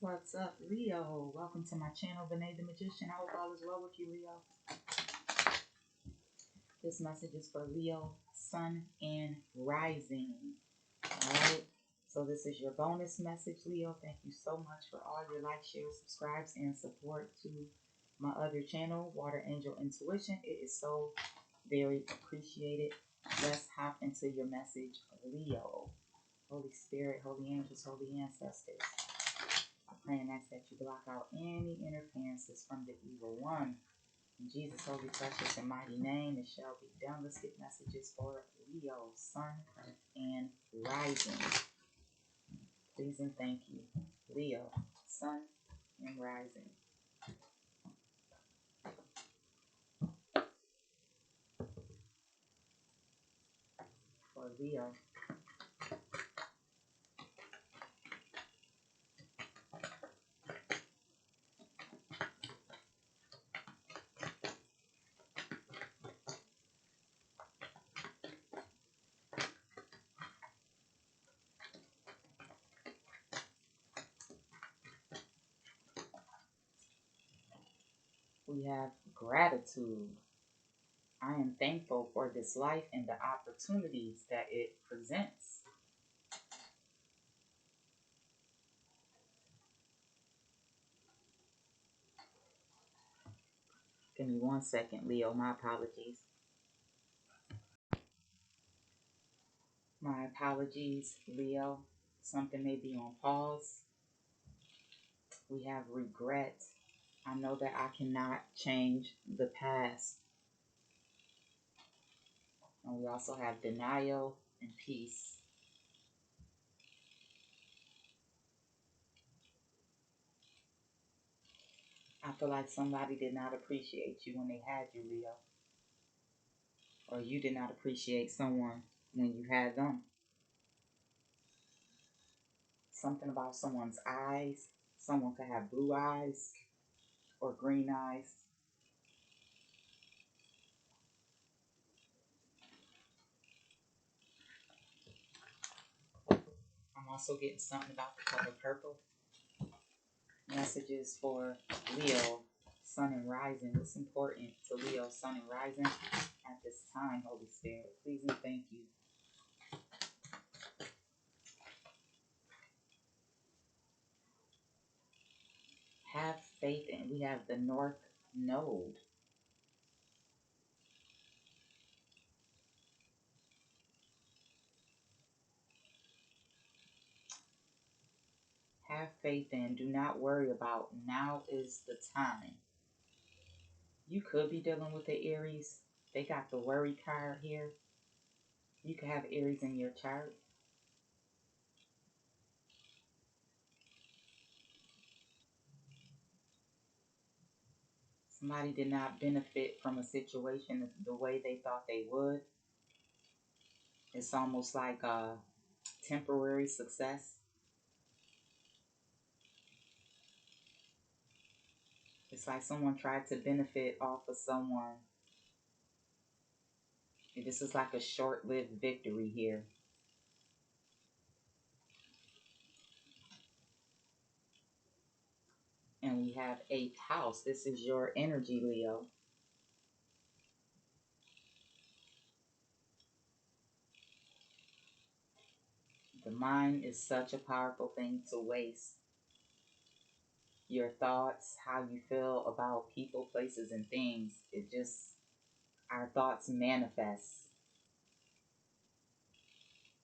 What's up, Leo? Welcome to my channel, Vinay the Magician. I hope all is well with you, Leo. This message is for Leo, Sun, and Rising. Alright, so this is your bonus message, Leo. Thank you so much for all your likes, shares, subscribes, and support to my other channel, WaterAngelIntuition. It is so very appreciated. Let's hop into your message, Leo. Holy Spirit, Holy Angels, Holy Ancestors. I pray and ask that you block out any interferences from the evil one. In Jesus' holy, precious, and mighty name, it shall be done. Let's get messages for Leo, Sun, and Rising. Please and thank you. Leo, Sun, and Rising. For Leo, we have gratitude. I am thankful for this life and the opportunities that it presents. Give me 1 second, Leo. My apologies. My apologies, Leo. Something may be on pause. We have regret. I know that I cannot change the past. And we also have denial and peace. I feel like somebody did not appreciate you when they had you, Leo. Or you did not appreciate someone when you had them. Something about someone's eyes. Someone could have blue eyes or green eyes. I'm also getting something about the color purple. Messages for Leo, Sun, and Rising. What's important to Leo, Sun, and Rising at this time, Holy Spirit? Please and thank you. Have faith in. We have the North Node. Have faith in. Do not worry about. Now is the time. You could be dealing with the Aries. They got the worry card here. You could have Aries in your chart. Somebody did not benefit from a situation the way they thought they would. It's almost like a temporary success. It's like someone tried to benefit off of someone. This is like a short-lived victory here. And we have 8th house. This is your energy, Leo. The mind is such a powerful thing to waste. Your thoughts, how you feel about people, places, and things. Our thoughts manifest.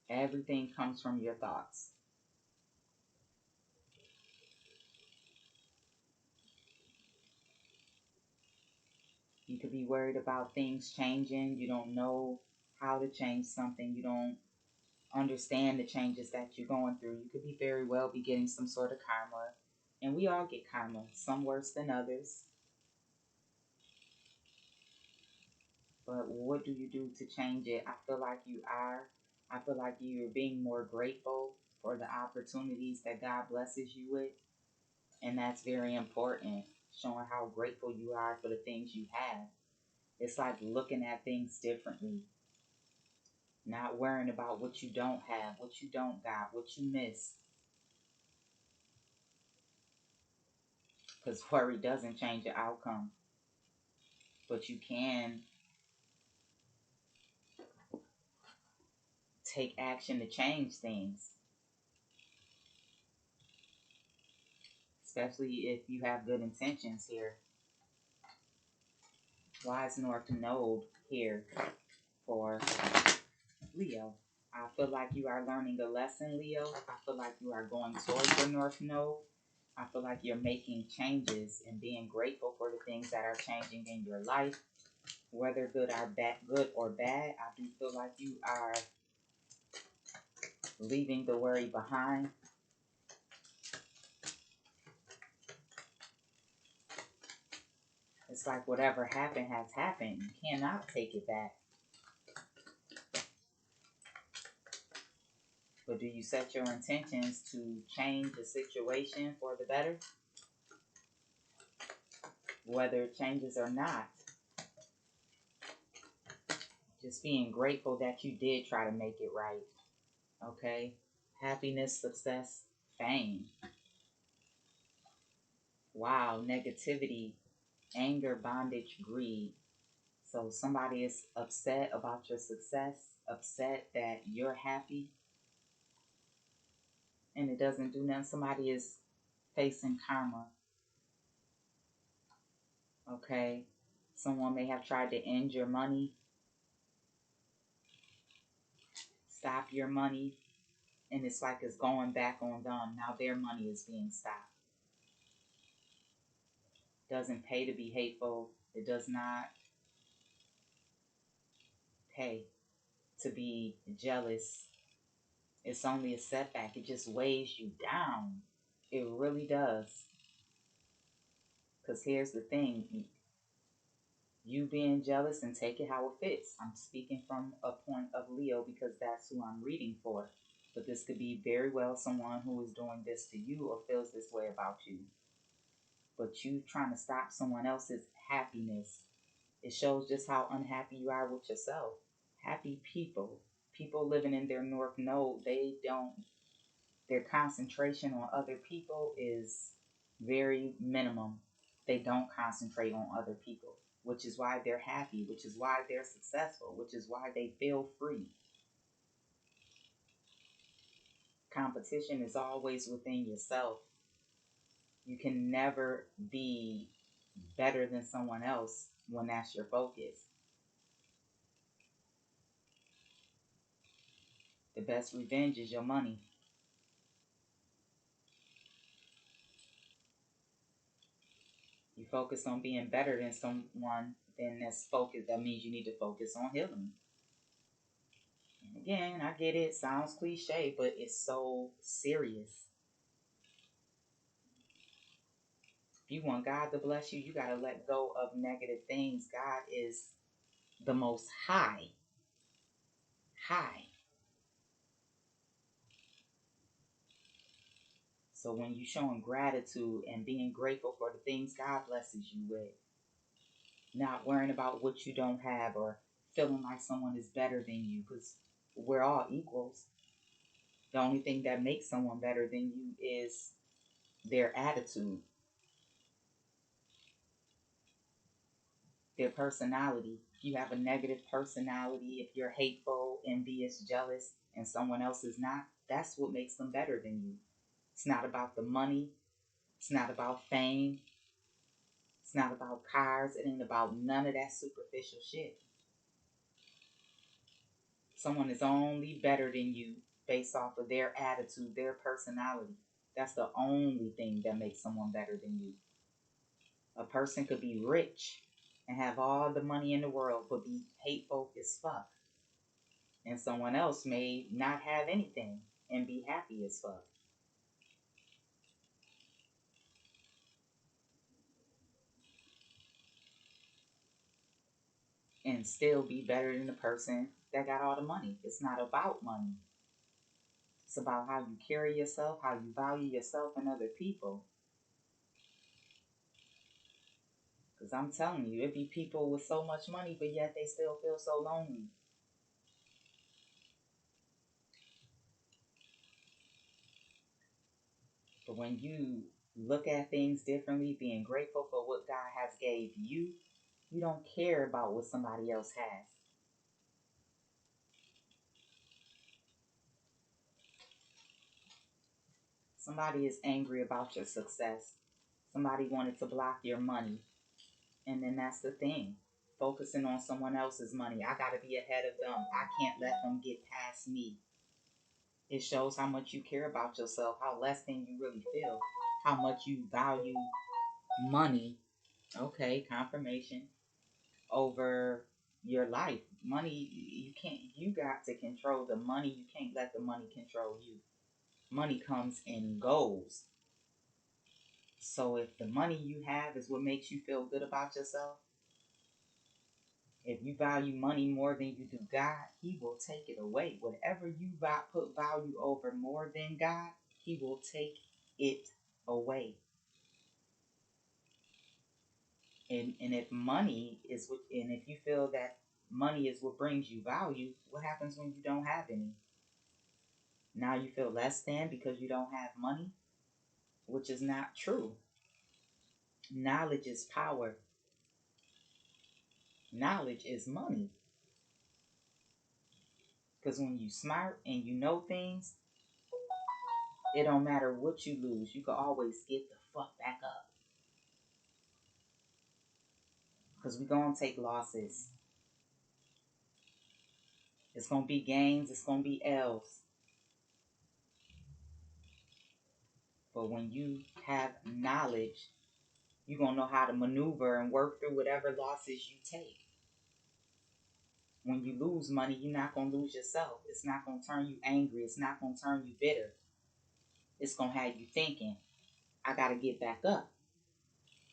Everything comes from your thoughts. You could be worried about things changing. You don't know how to change something. You don't understand the changes that you're going through. You could be very well be getting some sort of karma. And we all get karma, some worse than others. But what do you do to change it? I feel like you are. I feel like you're being more grateful for the opportunities that God blesses you with. And that's very important, showing how grateful you are for the things you have. It's like looking at things differently. Not worrying about what you don't have, what you don't got, what you miss. because worry doesn't change the outcome. But you can take action to change things, especially if you have good intentions here. Wise North Node here for Leo. I feel like you are learning a lesson, Leo. I feel like you are going towards your North Node. I feel like you're making changes and being grateful for the things that are changing in your life, whether good or bad. I do feel like you are leaving the worry behind. It's like whatever happened has happened. You cannot take it back. But do you set your intentions to change the situation for the better? Whether it changes or not. Just being grateful that you did try to make it right. Okay? Happiness, success, fame. Wow, negativity, anger, bondage, greed. So somebody is upset about your success, upset that you're happy, and it doesn't do nothing. Somebody is facing karma. Okay? Someone may have tried to end your money, stop your money, and it's like it's going back on them. Now their money is being stopped. Doesn't pay to be hateful. It does not pay to be jealous. It's only a setback. It just weighs you down. It really does. Because here's the thing. You being jealous, and take it how it fits. I'm speaking from a point of Leo because that's who I'm reading for. But this could be very well someone who is doing this to you or feels this way about you. But you trying to stop someone else's happiness. It shows just how unhappy you are with yourself. Happy people living in their North Node, their concentration on other people is very minimum. They don't concentrate on other people, which is why they're happy, which is why they're successful, which is why they feel free. Competition is always within yourself. You can never be better than someone else when that's your focus. The best revenge is your money. You focus on being better than someone, then that means you need to focus on healing. And again, I get it, sounds cliche, but it's so serious. If you want God to bless you, you got to let go of negative things. God is the most high. High. So when you're showing gratitude and being grateful for the things God blesses you with, not worrying about what you don't have or feeling like someone is better than you, because we're all equals. The only thing that makes someone better than you is their attitude, their personality. If you have a negative personality, if you're hateful, envious, jealous, and someone else is not, that's what makes them better than you. It's not about the money. It's not about fame. It's not about cars. It ain't about none of that superficial shit. Someone is only better than you based off of their attitude, their personality. That's the only thing that makes someone better than you. A person could be rich and have all the money in the world, but be hateful as fuck. And someone else may not have anything and be happy as fuck. And still be better than the person that got all the money. It's not about money. It's about how you carry yourself, how you value yourself and other people. Because I'm telling you, it be people with so much money, but yet they still feel so lonely. But when you look at things differently, being grateful for what God has gave you. You don't care about what somebody else has. Somebody is angry about your success. Somebody wanted to block your money. And then that's the thing. Focusing on someone else's money. I got to be ahead of them. I can't let them get past me. It shows how much you care about yourself, how less than you really feel, how much you value money. Okay, confirmation over your life. Money, you got to control the money. You can't let the money control you. Money comes and goes. So if the money you have is what makes you feel good about yourself, if you value money more than you do God, He will take it away. Whatever you put value over more than God, He will take it away. And if money is what, and if you feel that money is what brings you value, what happens when you don't have any? Now you feel less than because you don't have money, which is not true. Knowledge is power. Knowledge is money. Because when you smart and you know things, it don't matter what you lose. You can always get the fuck back up. Because we're going to take losses. It's going to be gains. It's going to be L's. But when you have knowledge, you're going to know how to maneuver and work through whatever losses you take. When you lose money, you're not going to lose yourself. It's not going to turn you angry. It's not going to turn you bitter. It's going to have you thinking, I got to get back up.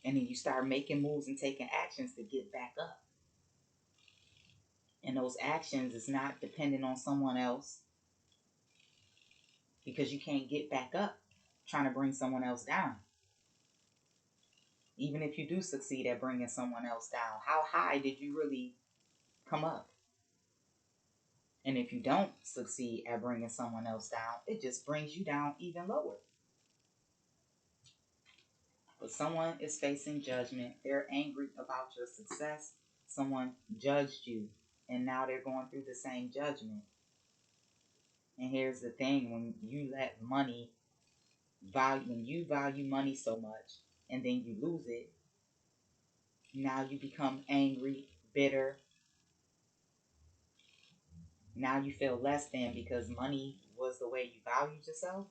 And then you start making moves and taking actions to get back up. And those actions is not dependent on someone else, because you can't get back up trying to bring someone else down. Even if you do succeed at bringing someone else down, how high did you really come up? And if you don't succeed at bringing someone else down, it just brings you down even lower. But someone is facing judgment. They're angry about your success. Someone judged you, and now they're going through the same judgment. And here's the thing: when you let money when you value money so much, and then you lose it, now you become angry, bitter. Now you feel less than because money was the way you valued yourself.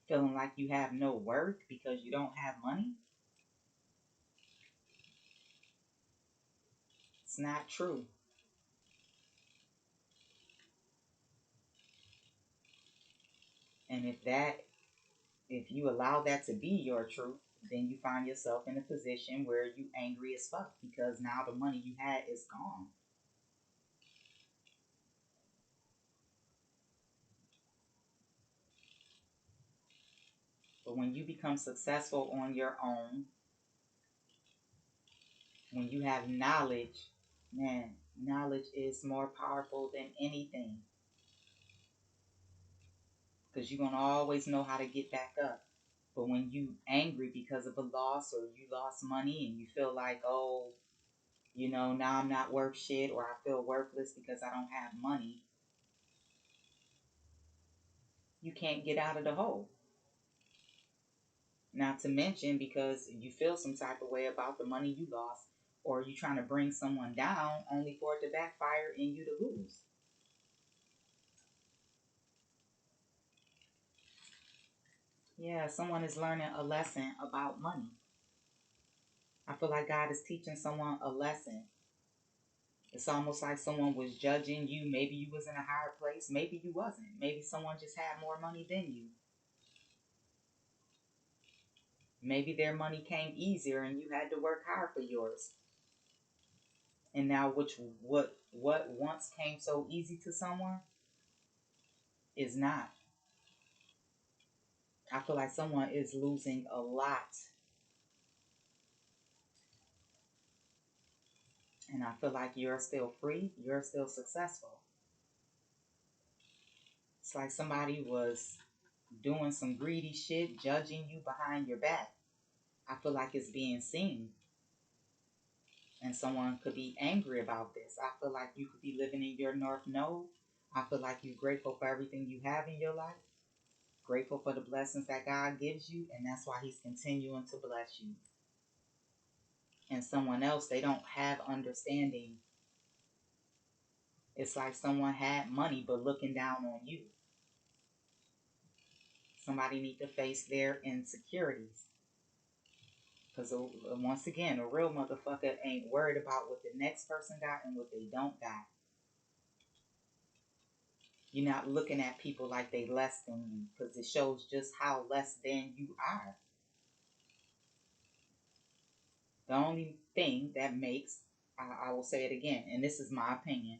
Feeling like you have no worth because you don't have money. It's not true. And if you allow that to be your truth, then you find yourself in a position where you angry as fuck because now the money you had is gone. But when you become successful on your own, when you have knowledge, man, knowledge is more powerful than anything. Because you're going to always know how to get back up. But when you angry because of a loss, or you lost money and you feel like, oh, now I'm not worth shit, or I feel worthless because I don't have money, you can't get out of the hole. Not to mention because you feel some type of way about the money you lost, or you trying to bring someone down only for it to backfire and you to lose. Yeah, someone is learning a lesson about money. I feel like God is teaching someone a lesson. It's almost like someone was judging you. Maybe you was in a higher place. Maybe you wasn't. Maybe someone just had more money than you. Maybe their money came easier and you had to work hard for yours. And now what once came so easy to someone is not. I feel like someone is losing a lot. And I feel like you're still free. You're still successful. It's like somebody was doing some greedy shit, judging you behind your back. I feel like it's being seen. And someone could be angry about this. I feel like you could be living in your North Node. I feel like you're grateful for everything you have in your life. Grateful for the blessings that God gives you. And that's why he's continuing to bless you. And someone else, they don't have understanding. It's like someone had money but looking down on you. Somebody need to face their insecurities. Because once again, a real motherfucker ain't worried about what the next person got and what they don't got. You're not looking at people like they less than you, because it shows just how less than you are. The only thing that makes, I will say it again, and this is my opinion,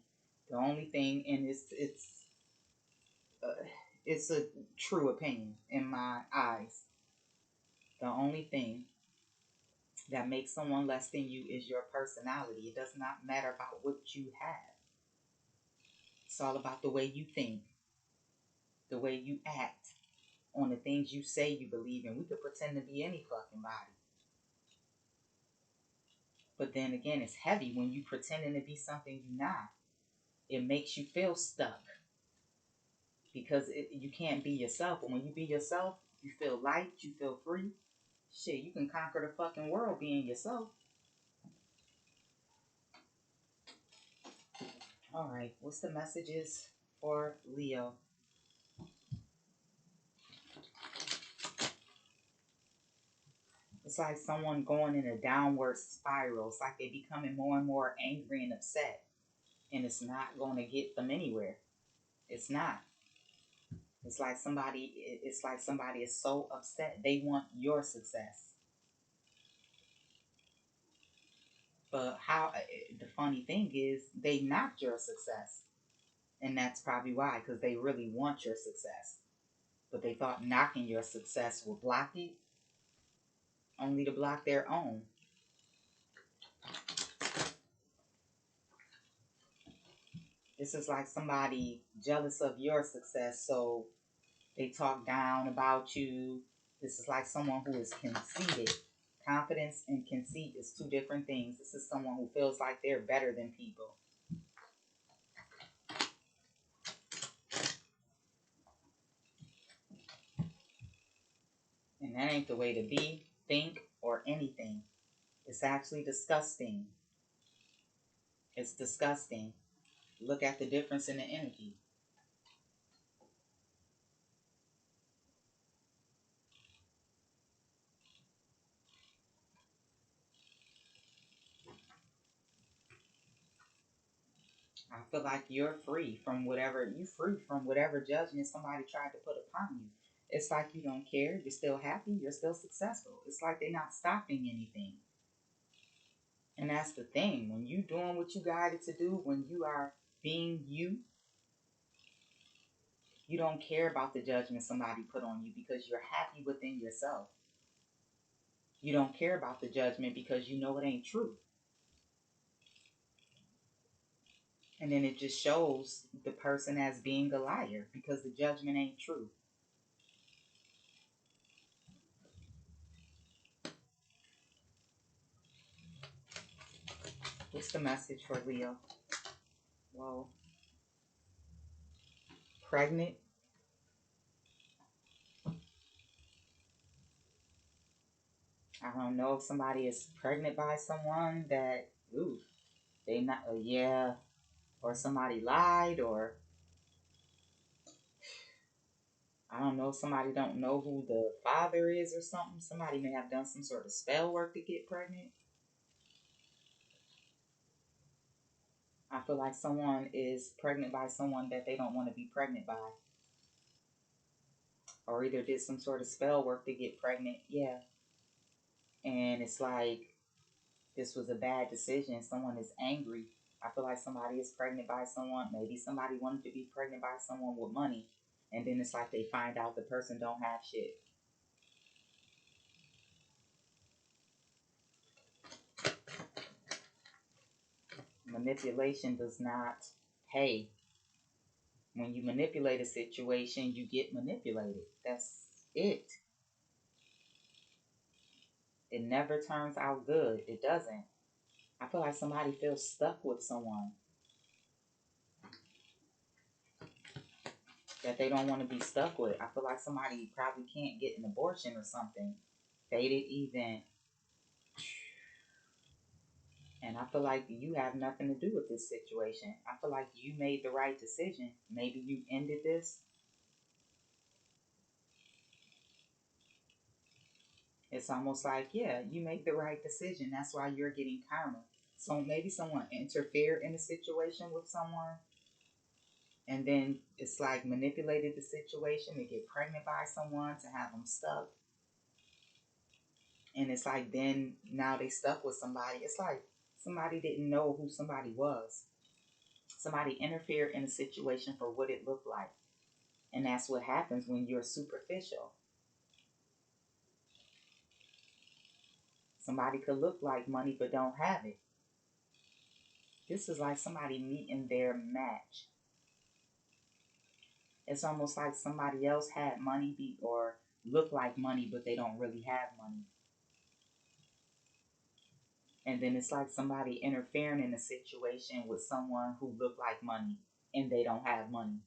the only thing, and it's a true opinion in my eyes, the only thing that makes someone less than you is your personality. It does not matter about what you have. It's all about the way you think, the way you act, on the things you say you believe in. We could pretend to be any fucking body. But then again, it's heavy when you pretending to be something you're not. It makes you feel stuck. Because you can't be yourself. And when you be yourself, you feel light, you feel free. Shit, you can conquer the fucking world being yourself. Alright, what's the messages for Leo? It's like someone going in a downward spiral. It's like they're becoming more and more angry and upset. And it's not going to get them anywhere. It's not. It's like somebody is so upset. They want your success. But the funny thing is, they knocked your success. And that's probably why, because they really want your success. But they thought knocking your success would block it, only to block their own. This is like somebody jealous of your success, so they talk down about you. This is like someone who is conceited. Confidence and conceit is two different things. This is someone who feels like they're better than people. And that ain't the way to be, think, or anything. It's actually disgusting. It's disgusting. Look at the difference in the energy. I feel like you're free from whatever judgment somebody tried to put upon you. It's like you don't care. You're still happy. You're still successful. It's like they're not stopping anything. And that's the thing. When you doing what you guided to do, when you are being you, you don't care about the judgment somebody put on you because you're happy within yourself. You don't care about the judgment because you know it ain't true. And then it just shows the person as being a liar because the judgment ain't true. What's the message for Leo? Whoa. Pregnant? I don't know if somebody is pregnant by someone that, ooh, they not, yeah, or somebody lied, or I don't know, somebody don't know who the father is or something. Somebody may have done some sort of spell work to get pregnant. I feel like someone is pregnant by someone that they don't want to be pregnant by. Or either did some sort of spell work to get pregnant, yeah. And it's like, this was a bad decision. Someone is angry. I feel like somebody is pregnant by someone. Maybe somebody wanted to be pregnant by someone with money. And then it's like they find out the person don't have shit. Manipulation does not pay. When you manipulate a situation, you get manipulated. That's it. It never turns out good. It doesn't. I feel like somebody feels stuck with someone that they don't want to be stuck with. I feel like somebody probably can't get an abortion or something. Fated event. And I feel like you have nothing to do with this situation. I feel like you made the right decision. Maybe you ended this. It's almost like, yeah, you made the right decision. That's why you're getting karma. So maybe someone interfered in a situation with someone, and then it's like manipulated the situation to get pregnant by someone to have them stuck. And it's like then now they stuck with somebody. It's like somebody didn't know who somebody was. Somebody interfered in a situation for what it looked like. And that's what happens when you're superficial. Somebody could look like money but don't have it. This is like somebody meeting their match. It's almost like somebody else had money or look like money but they don't really have money. And then it's like somebody interfering in a situation with someone who look like money and they don't have money.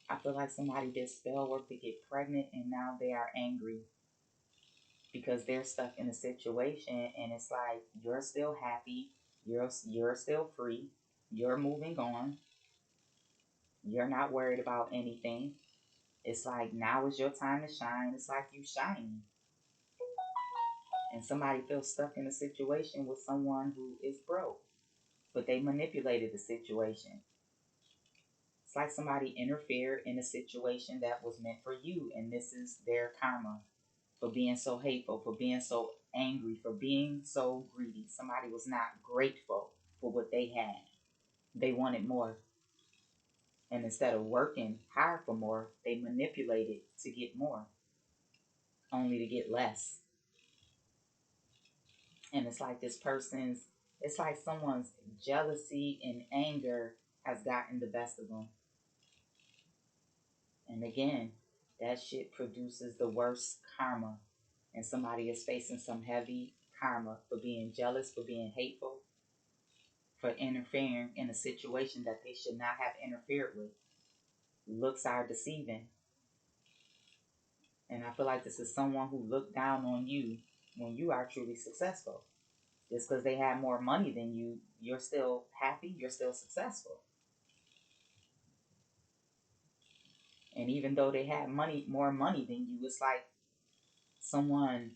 I feel like somebody did spell work to get pregnant and now they are angry because they're stuck in a situation, and it's like you're still happy, you're still free, you're moving on, you're not worried about anything. It's like now is your time to shine. It's like you shining. And somebody feels stuck in a situation with someone who is broke, but they manipulated the situation. It's like somebody interfered in a situation that was meant for you, and this is their karma for being so hateful, for being so angry, for being so greedy. Somebody was not grateful for what they had. They wanted more. And instead of working hard for more, they manipulated to get more, only to get less. And it's like someone's jealousy and anger has gotten the best of them. And again, that shit produces the worst karma. And somebody is facing some heavy karma for being jealous, for being hateful, for interfering in a situation that they should not have interfered with. Looks are deceiving. And I feel like this is someone who looked down on you when you are truly successful. Just because they have more money than you, you're still happy, you're still successful. And even though they had more money than you, it's like someone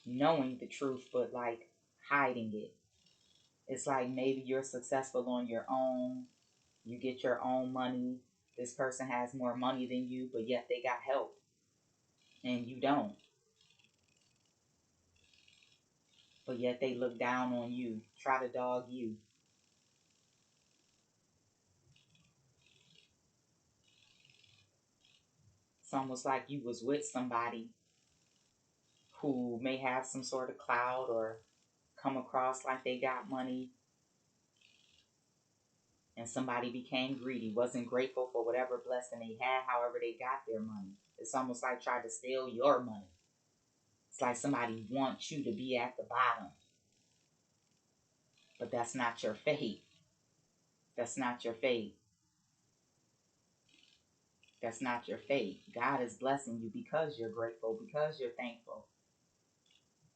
knowing the truth but like hiding it. It's like maybe you're successful on your own, you get your own money. This person has more money than you, but yet they got help and you don't. But yet they look down on you, try to dog you. It's almost like you was with somebody who may have some sort of clout or come across like they got money, and somebody became greedy, wasn't grateful for whatever blessing they had, however they got their money. It's almost like tried to steal your money. It's like somebody wants you to be at the bottom, but that's not your fate. That's not your fate. That's not your fate. God is blessing you because you're grateful, because you're thankful.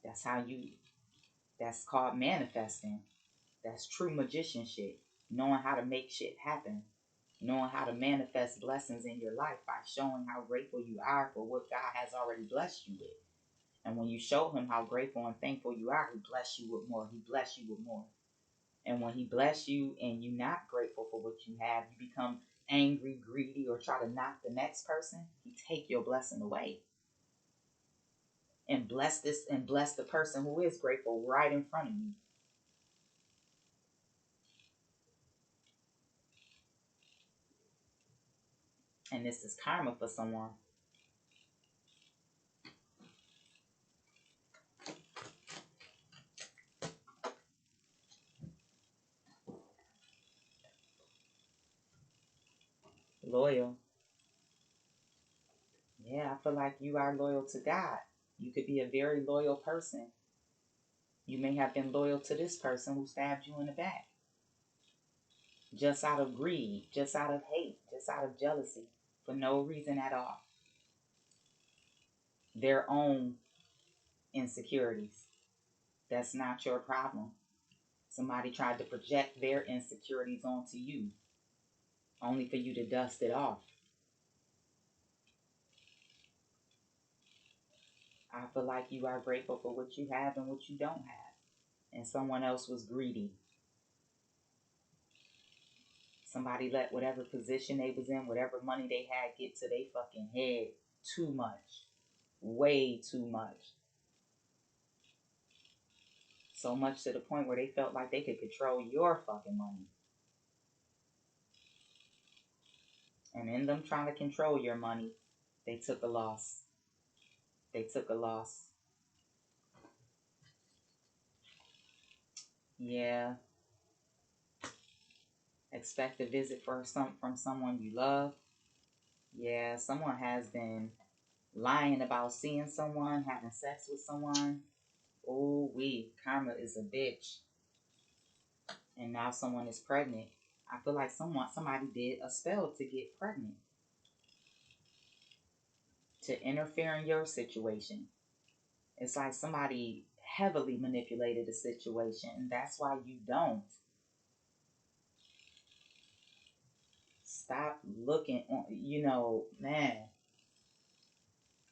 That's how you, that's called manifesting. That's true magician shit. Knowing how to make shit happen. Knowing how to manifest blessings in your life by showing how grateful you are for what God has already blessed you with. And when you show him how grateful and thankful you are, he bless you with more. He bless you with more. And when he bless you and you're not grateful for what you have, you become angry, greedy, or try to knock the next person, he take your blessing away. And bless the person who is grateful right in front of you. And this is karma for someone. Loyal. Yeah, I feel like you are loyal to God. You could be a very loyal person. You may have been loyal to this person who stabbed you in the back. Just out of greed, just out of hate, just out of jealousy, for no reason at all. Their own insecurities. That's not your problem. Somebody tried to project their insecurities onto you, only for you to dust it off. I feel like you are grateful for what you have and what you don't have. And someone else was greedy. Somebody let whatever position they was in, whatever money they had, get to their fucking head too much. Way too much. So much to the point where they felt like they could control your fucking money. And in them trying to control your money, they took a loss. They took a loss. Yeah. Expect a visit from someone you love. Yeah, someone has been lying about seeing someone, having sex with someone. Oh, karma is a bitch. And now someone is pregnant. I feel like somebody did a spell to get pregnant, to interfere in your situation. It's like somebody heavily manipulated the situation, and that's why you don't. Stop looking on, man.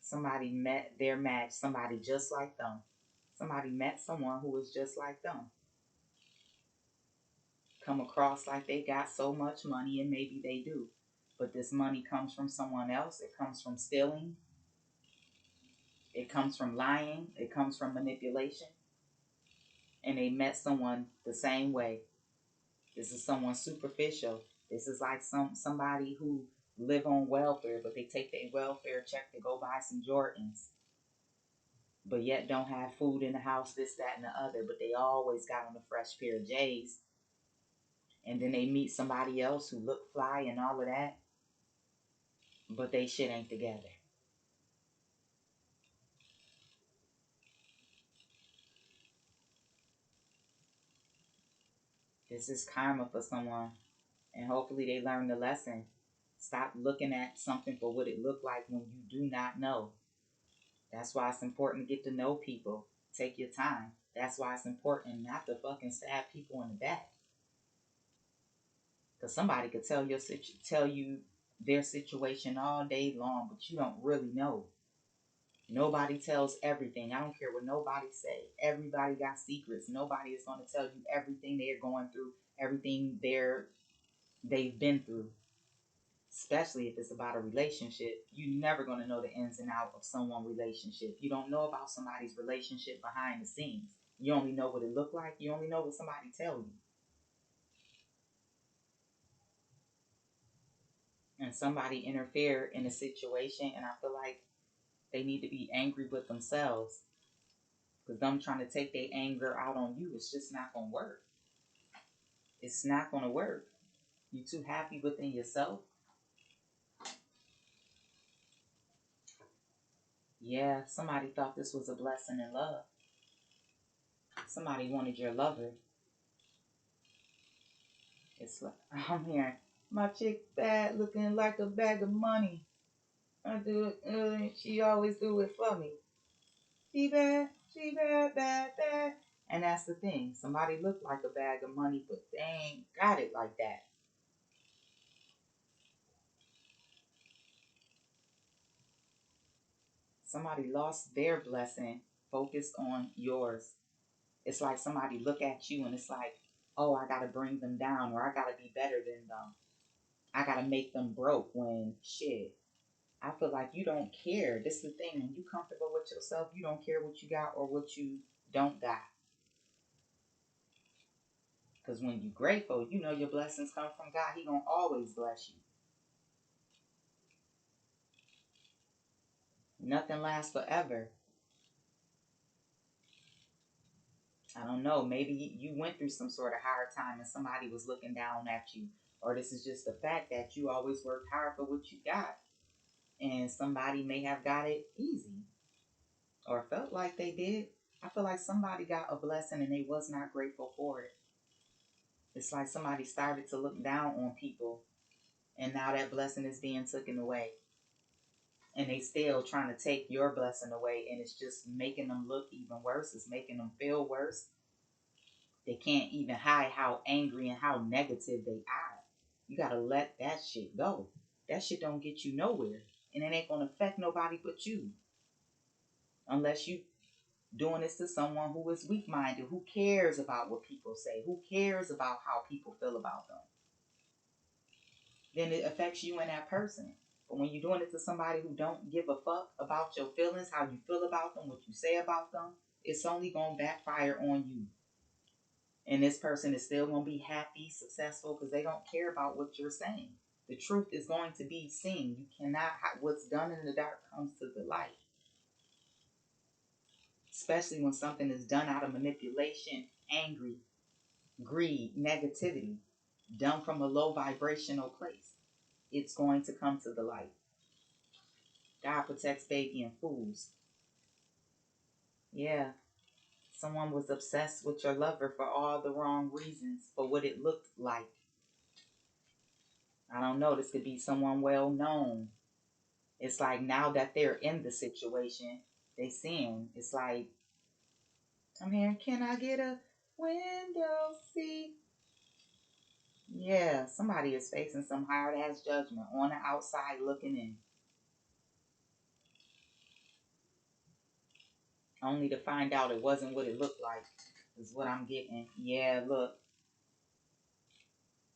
Somebody met their match, somebody just like them. Somebody met someone who was just like them. Come across like they got so much money, and maybe they do. But this money comes from someone else. It comes from stealing. It comes from lying. It comes from manipulation. And they met someone the same way. This is someone superficial. This is like somebody who live on welfare, but they take their welfare check to go buy some Jordans, but yet don't have food in the house, this, that, and the other. But they always got on a fresh pair of J's. And then they meet somebody else who look fly and all of that, but they shit ain't together. This is karma for someone, and hopefully they learn the lesson. Stop looking at something for what it looked like when you do not know. That's why it's important to get to know people. Take your time. That's why it's important not to fucking stab people in the back. Because somebody could tell you their situation all day long, but you don't really know. Nobody tells everything. I don't care what nobody say. Everybody got secrets. Nobody is going to tell you everything they're going through, everything they've been through. Especially if it's about a relationship. You're never going to know the ins and outs of someone's relationship. You don't know about somebody's relationship behind the scenes. You only know what it looked like. You only know what somebody tell you. And somebody interfere in a situation, and I feel like they need to be angry with themselves. Because them trying to take their anger out on you, it's just not going to work. It's not going to work. You too happy within yourself. Yeah, somebody thought this was a blessing in love. Somebody wanted your lover. It's like, I'm hearing, my chick bad, looking like a bag of money. I do it, she always do it for me. She bad, bad. And that's the thing. Somebody look like a bag of money, but they ain't got it like that. Somebody lost their blessing, focused on yours. It's like somebody look at you and it's like, oh, I gotta bring them down, or I gotta be better than them. I gotta make them broke, when shit. I feel like you don't care. This is the thing. When you comfortable with yourself, you don't care what you got or what you don't got. Because when you grateful, you know your blessings come from God. He gonna always bless you. Nothing lasts forever. I don't know, maybe you went through some sort of hard time and somebody was looking down at you. Or this is just the fact that you always worked hard for what you got. And somebody may have got it easy or felt like they did. I feel like somebody got a blessing and they was not grateful for it. It's like somebody started to look down on people and now that blessing is being taken away. And they still trying to take your blessing away, and it's just making them look even worse. It's making them feel worse. They can't even hide how angry and how negative they are. You gotta let that shit go. That shit don't get you nowhere. And it ain't gonna affect nobody but you. Unless you doing this to someone who is weak minded, who cares about what people say, who cares about how people feel about them. Then it affects you and that person. But when you're doing it to somebody who don't give a fuck about your feelings, how you feel about them, what you say about them, it's only gonna backfire on you. And this person is still going to be happy, successful, because they don't care about what you're saying. The truth is going to be seen. You cannot, what's done in the dark comes to the light. Especially when something is done out of manipulation, angry, greed, negativity, done from a low vibrational place. It's going to come to the light. God protects baby and fools. Yeah, someone was obsessed with your lover for all the wrong reasons, for what it looked like. I don't know, this could be someone well known. It's like now that they're in the situation, they seeing. It's like, I'm here, can I get a window seat? Yeah, somebody is facing some hard ass judgment on the outside looking in. Only to find out it wasn't what it looked like, is what I'm getting. Yeah, look.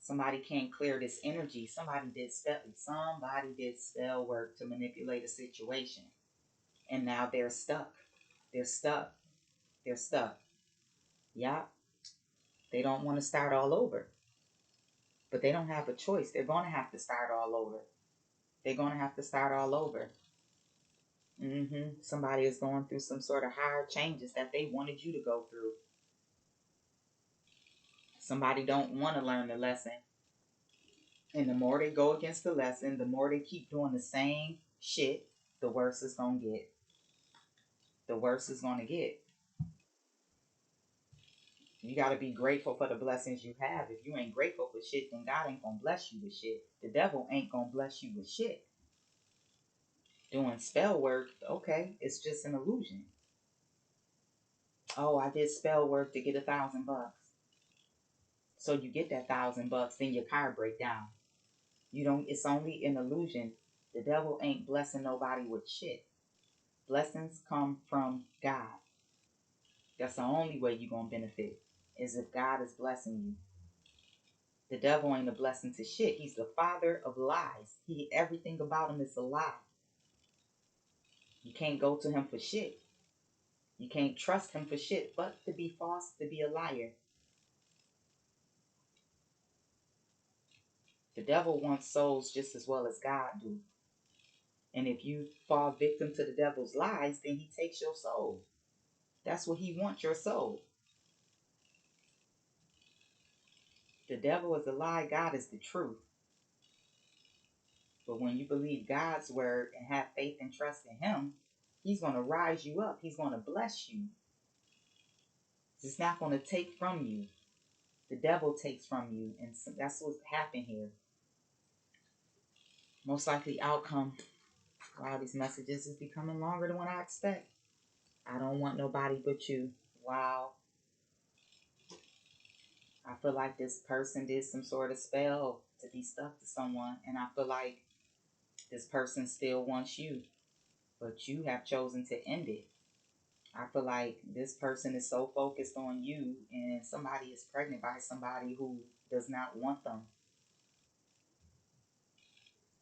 Somebody can't clear this energy. Somebody did spell work to manipulate a situation. And now they're stuck. They're stuck. They're stuck. Yeah. They don't want to start all over. But they don't have a choice. They're going to have to start all over. They're going to have to start all over. Somebody is going through some sort of hard changes that they wanted you to go through. Somebody don't want to learn the lesson. And the more they go against the lesson, the more they keep doing the same shit, the worse it's going to get. The worse it's going to get. You got to be grateful for the blessings you have. If you ain't grateful for shit, then God ain't going to bless you with shit. The devil ain't going to bless you with shit. Doing spell work, okay, it's just an illusion. Oh, I did spell work to get $1,000. So you get that $1,000, then your car break down. You don't. It's only an illusion. The devil ain't blessing nobody with shit. Blessings come from God. That's the only way you're gonna benefit, is if God is blessing you. The devil ain't a blessing to shit. He's the father of lies. Everything about him is a lie. You can't go to him for shit. You can't trust him for shit, but to be false, to be a liar. The devil wants souls just as well as God do. And if you fall victim to the devil's lies, then he takes your soul. That's what he wants, your soul. The devil is a lie, God is the truth. But when you believe God's word and have faith and trust in him, he's going to rise you up. He's going to bless you. It's not going to take from you. The devil takes from you. And so that's what's happened here. Most likely outcome. Wow, these messages is becoming longer than what I expect. I don't want nobody but you. Wow. I feel like this person did some sort of spell to be stuck to someone. And I feel like this person still wants you. But you have chosen to end it. I feel like this person is so focused on you, and somebody is pregnant by somebody who does not want them.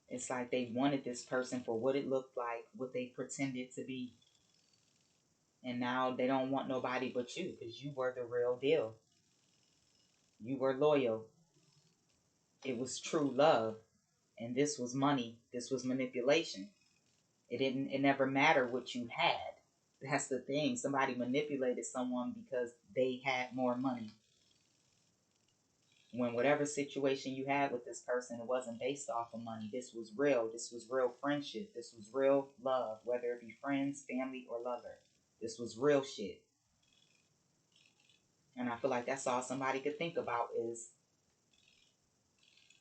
It's like they wanted this person for what it looked like, what they pretended to be. And now they don't want nobody but you, because you were the real deal. You were loyal. It was true love. And this was money. This was manipulation. It never mattered what you had. That's the thing. Somebody manipulated someone because they had more money. When whatever situation you had with this person, it wasn't based off of money. This was real. This was real friendship. This was real love, whether it be friends, family, or lover. This was real shit. And I feel like that's all somebody could think about is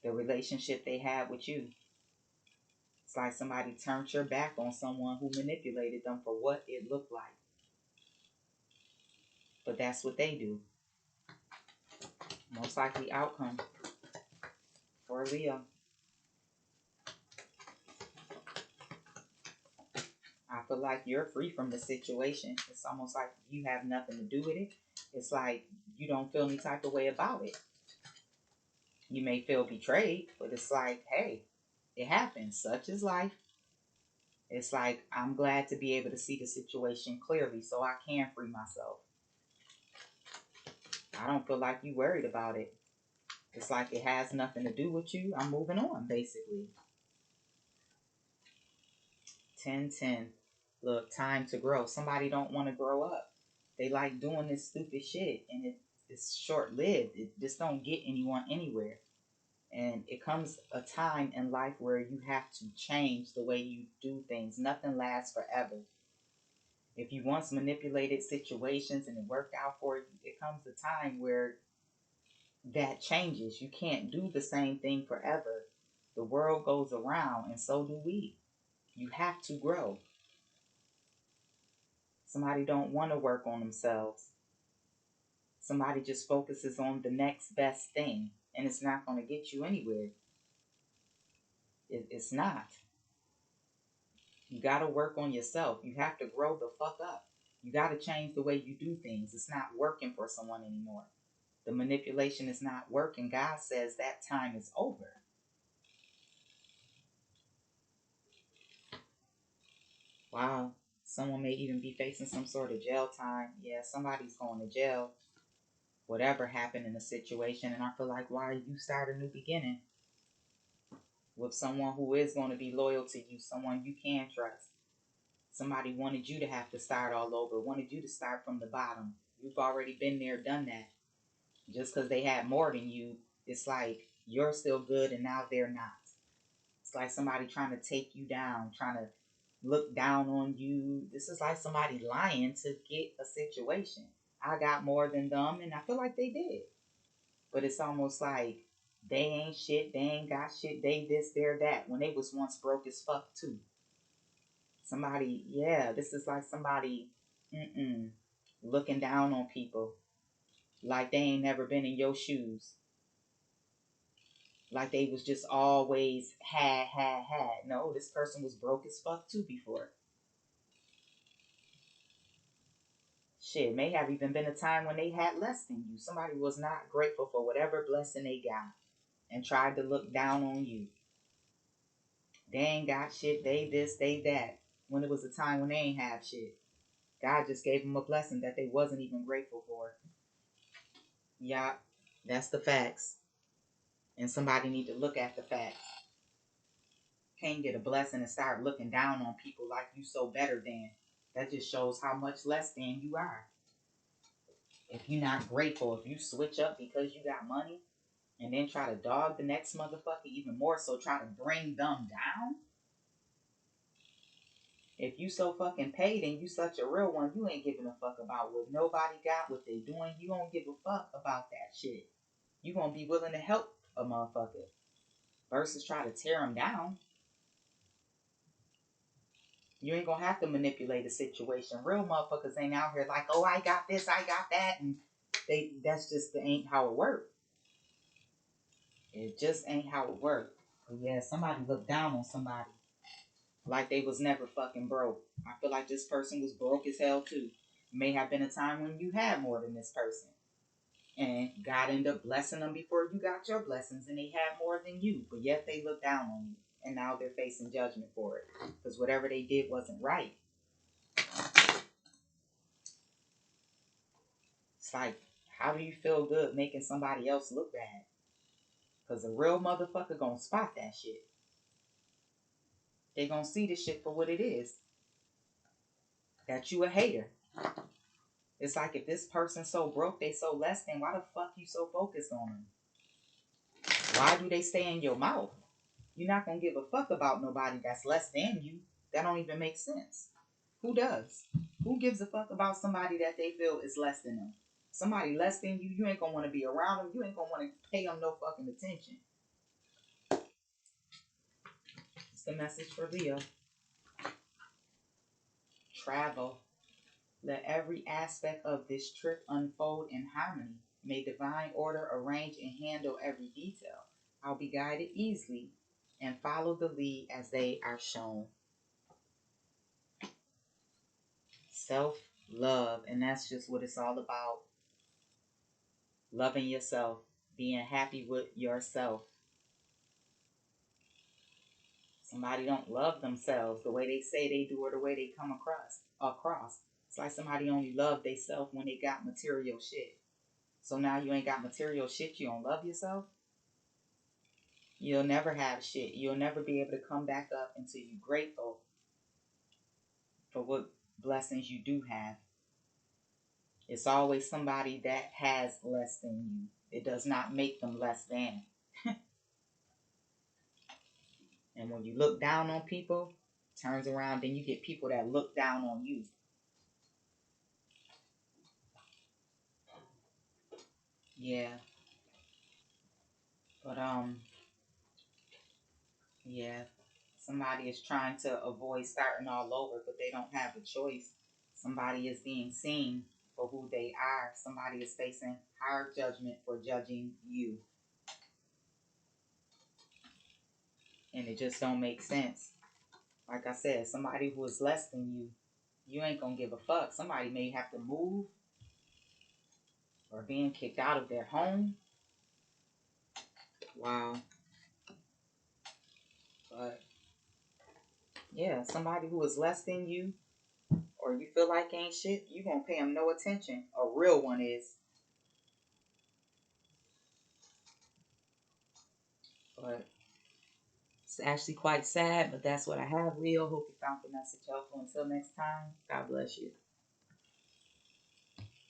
the relationship they had with you. It's like somebody turned your back on someone who manipulated them for what it looked like. But that's what they do. Most likely outcome for Leo. I feel like you're free from the situation. It's almost like you have nothing to do with it. It's like you don't feel any type of way about it. You may feel betrayed, but it's like, hey, it happens. Such is life. It's like, I'm glad to be able to see the situation clearly so I can free myself. I don't feel like you worried about it. It's like it has nothing to do with you. I'm moving on, basically. 10-10. Look, time to grow. Somebody don't want to grow up. They like doing this stupid shit, and it's short-lived. It just don't get anyone anywhere. And it comes a time in life where you have to change the way you do things. Nothing lasts forever. If you once manipulated situations and it worked out for you, it comes a time where that changes. You can't do the same thing forever. The world goes around, and so do we. You have to grow. Somebody don't want to work on themselves. Somebody just focuses on the next best thing, and it's not going to get you anywhere. It's not. You got to work on yourself. You have to grow the fuck up. You got to change the way you do things. It's not working for someone anymore. The manipulation is not working. God says that time is over. Wow. Someone may even be facing some sort of jail time. Yeah, somebody's going to jail. Whatever happened in the situation. And I feel like, why you start a new beginning with someone who is going to be loyal to you, someone you can trust. Somebody wanted you to have to start all over, wanted you to start from the bottom. You've already been there, done that. Just because they had more than you, it's like you're still good and now they're not. It's like somebody trying to take you down, trying to look down on you. This is like somebody lying to get a situation. I got more than them, and I feel like they did. But it's almost like they ain't shit, they ain't got shit, they this, they're that, when they was once broke as fuck too. Somebody, yeah, this is like somebody looking down on people like they ain't never been in your shoes. Like they was just always had. No, this person was broke as fuck too before. Shit, may have even been a time when they had less than you. Somebody was not grateful for whatever blessing they got and tried to look down on you. They ain't got shit, they this, they that. When it was a time when they ain't have shit. God just gave them a blessing that they wasn't even grateful for. Yeah, that's the facts. And somebody need to look at the facts. Can't get a blessing and start looking down on people like you so better than. That just shows how much less than you are. If you're not grateful, if you switch up because you got money and then try to dog the next motherfucker even more, so try to bring them down. If you so fucking paid and you such a real one, you ain't giving a fuck about what nobody got, what they doing. You don't give a fuck about that shit. You gonna be willing to help a motherfucker versus try to tear them down. You ain't gonna have to manipulate a situation. Real motherfuckers ain't out here like, oh, I got this, I got that, and that's just ain't how it works. It just ain't how it works. But yeah, somebody looked down on somebody like they was never fucking broke. I feel like this person was broke as hell too. May have been a time when you had more than this person. And God ended up blessing them before you got your blessings, and they had more than you. But yet they looked down on you. And now they're facing judgment for it. Because whatever they did wasn't right. It's like, how do you feel good making somebody else look bad? Because a real motherfucker gonna spot that shit. They gonna see the shit for what it is. that you a hater. It's like if this person's so broke, they so less than, why the fuck you so focused on them? Why do they stay in your mouth? You're not gonna give a fuck about nobody that's less than you. That don't even make sense. Who does? Who gives a fuck about somebody that they feel is less than them? Somebody less than you, you ain't gonna want to be around them. You ain't gonna want to pay them no fucking attention. It's the message for Leo. Travel. Let every aspect of this trip unfold in harmony. May divine order arrange and handle every detail. I'll be guided easily and follow the lead as they are shown. Self-love, and that's just what it's all about. Loving yourself, being happy with yourself. Somebody don't love themselves the way they say they do or the way they come across. It's like somebody only love themselves when they got material shit. So now you ain't got material shit, you don't love yourself? You'll never have shit. You'll never be able to come back up until you're grateful for what blessings you do have. It's always somebody that has less than you. It does not make them less than. And when you look down on people, turns around, then you get people that look down on you. Yeah. But yeah. Somebody is trying to avoid starting all over, but they don't have a choice. Somebody is being seen for who they are. Somebody is facing hard judgment for judging you. And it just don't make sense. Like I said, somebody who is less than you, you ain't gonna give a fuck. Somebody may have to move or being kicked out of their home. Wow. But yeah, somebody who is less than you or you feel like ain't shit, you gonna pay them no attention. A real one is. But it's actually quite sad, but that's what I have, Leo. Hope you found the message helpful. Until next time, God bless you.